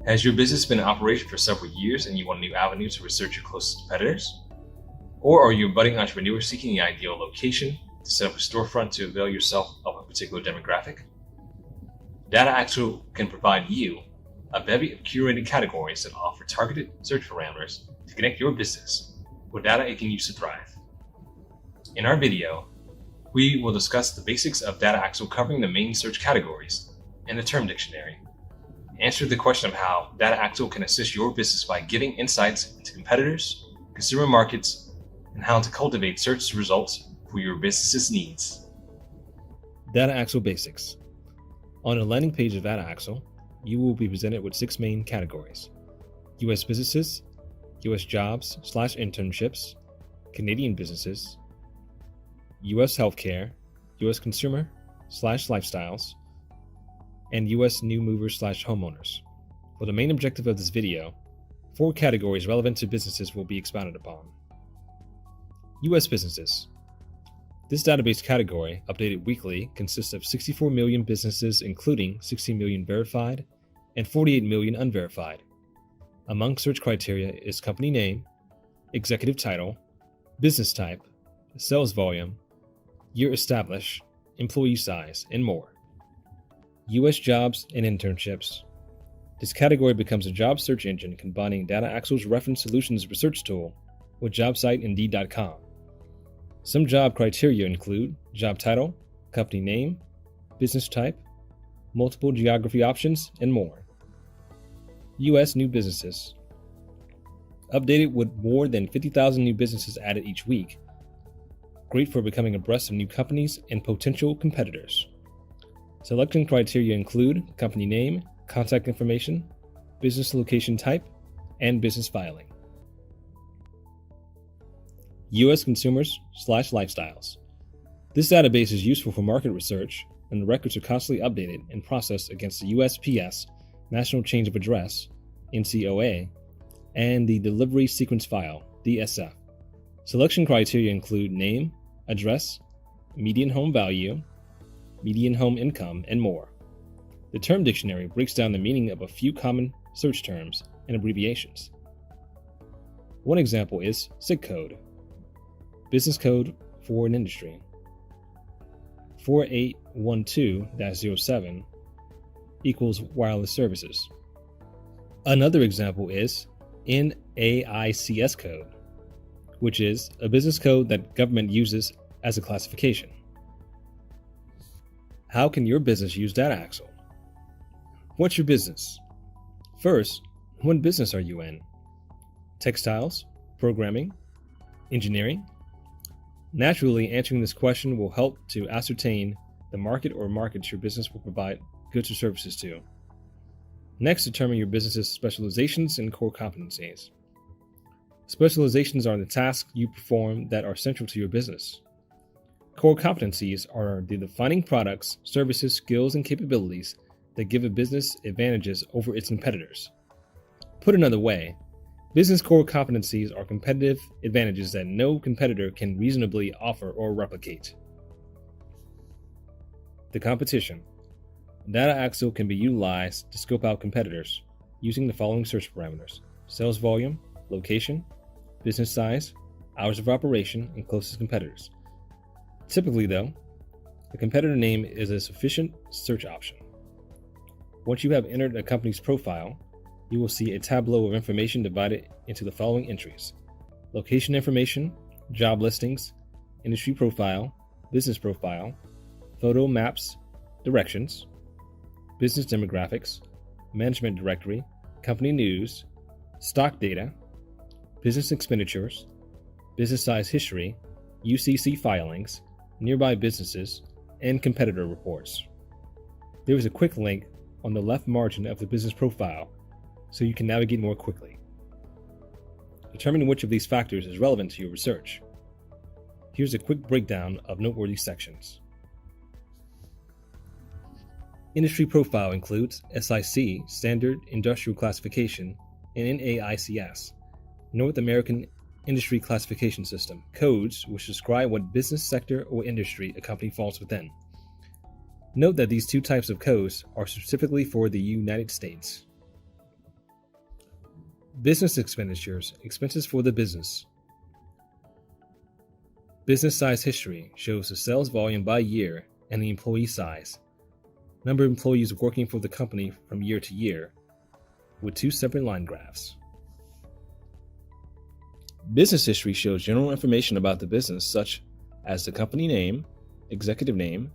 Has your business been in operation for several years and you want a new avenue to research your closest competitors? Or are you a budding entrepreneur seeking the ideal location to set up a storefront to avail yourself of a particular demographic? DataAxle can provide you a bevy of curated categories that offer targeted search parameters to connect your business with data it can use to thrive. In our video, we will discuss the basics of DataAxle, covering the main search categories and the term dictionary. Answer the question of how DataAxle can assist your business by giving insights into competitors, consumer markets, and how to cultivate search results for your business's needs. DataAxle Basics. On the landing page of DataAxle, you will be presented with 6 main categories: U.S. businesses, U.S. jobs/internships, Canadian businesses, U.S. healthcare, U.S. consumer/lifestyles, and U.S. new movers/homeowners. For the main objective of this video, 4 categories relevant to businesses will be expounded upon. U.S. businesses. This database category, updated weekly, consists of 64 million businesses, including 16 million verified and 48 million unverified. Among search criteria is company name, executive title, business type, sales volume, year established, employee size, and more. U.S. jobs and internships. This category becomes a job search engine combining DataAxle's Reference Solutions research tool with job site Indeed.com. Some job criteria include job title, company name, business type, multiple geography options, and more. U.S. new businesses. Updated with more than 50,000 new businesses added each week. Great for becoming abreast of new companies and potential competitors. Selection criteria include company name, contact information, business location type, and business filing. U.S. consumers/lifestyles. This database is useful for market research, and the records are constantly updated and processed against the USPS, National Change of Address, NCOA, and the Delivery Sequence File, DSF. Selection criteria include name, address, median home value, median home income, and more. The term dictionary breaks down the meaning of a few common search terms and abbreviations. One example is SIG code, business code for an industry. 4812-07 equals wireless services. Another example is NAICS code, which is a business code that government uses as a classification. How can your business use DataAxle? What's your business? First, what business are you in? Textiles, programming, engineering? Naturally, answering this question will help to ascertain the market or markets your business will provide goods or services to. Next, determine your business's specializations and core competencies. Specializations are the tasks you perform that are central to your business. Core competencies are the defining products, services, skills, and capabilities that give a business advantages over its competitors. Put another way, business core competencies are competitive advantages that no competitor can reasonably offer or replicate. The competition. DataAxle can be utilized to scope out competitors using the following search parameters: sales volume, location, business size, hours of operation, and closest competitors. Typically, though, the competitor name is a sufficient search option. Once you have entered a company's profile, you will see a tableau of information divided into the following entries: location information, job listings, industry profile, business profile, photo maps, directions, business demographics, management directory, company news, stock data, business expenditures, business size history, UCC filings, nearby businesses, and competitor reports. There is a quick link on the left margin of the business profile so you can navigate more quickly. Determine which of these factors is relevant to your research. Here's a quick breakdown of noteworthy sections. Industry profile includes SIC, Standard Industrial Classification, and NAICS, North American Industry Classification System, codes which describe what business sector or industry a company falls within. Note that these two types of codes are specifically for the United States. Business expenditures, expenses for the business. Business size history shows the sales volume by year and the employee size. Number of employees working for the company from year to year, with two separate line graphs. Business history shows general information about the business, such as the company name, executive name,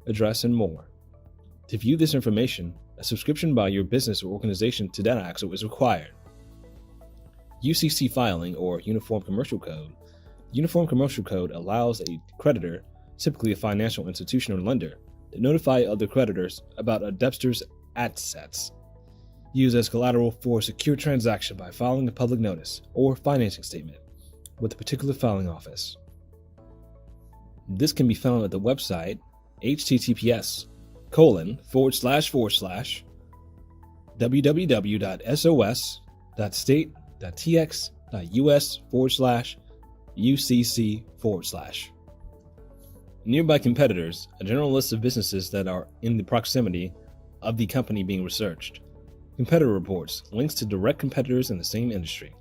address, and more. To view this information, a subscription by your business or organization to DataAxle is required. UCC filing, or Uniform Commercial Code. Uniform Commercial Code allows a creditor, typically a financial institution or lender, to notify other creditors about a debtor's assets, used as collateral for a secure transaction by filing a public notice or financing statement with a particular filing office. This can be found at the website https://www.sos.state.tx.us/UCC/. Nearby competitors, a general list of businesses that are in the proximity of the company being researched. Competitor reports, links to direct competitors in the same industry.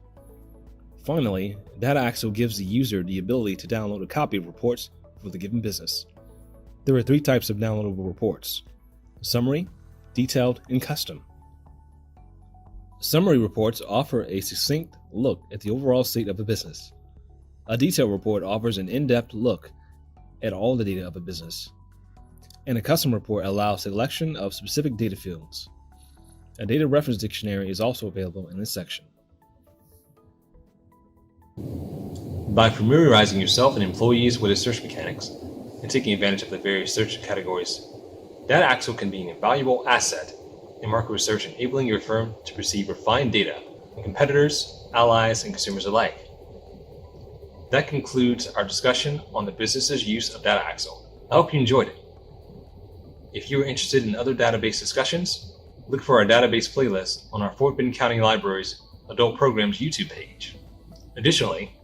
Finally, DataAxle gives the user the ability to download a copy of reports for the given business. There are three types of downloadable reports: summary, detailed, and custom. Summary reports offer a succinct look at the overall state of a business. A detailed report offers an in-depth look at all the data of a business. And a custom report allows selection of specific data fields. A data reference dictionary is also available in this section. By familiarizing yourself and employees with its search mechanics and taking advantage of the various search categories, DataAxle can be an invaluable asset in market research, enabling your firm to perceive refined data on competitors, allies, and consumers alike. That concludes our discussion on the business's use of DataAxle. I hope you enjoyed it. If you are interested in other database discussions, look for our database playlist on our Fort Bend County Library's Adult Programs YouTube page. Additionally,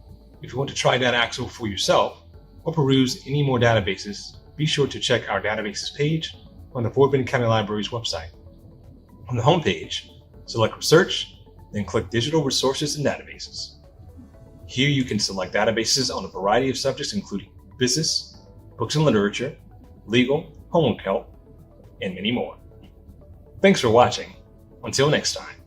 if you want to try DataAxle for yourself or peruse any more databases, be sure to check our databases page on the Fort Bend County Library's website. On the home page, select Research, then click Digital Resources and Databases. Here you can select databases on a variety of subjects including business, books and literature, legal, homework help, and many more. Thanks for watching. Until next time.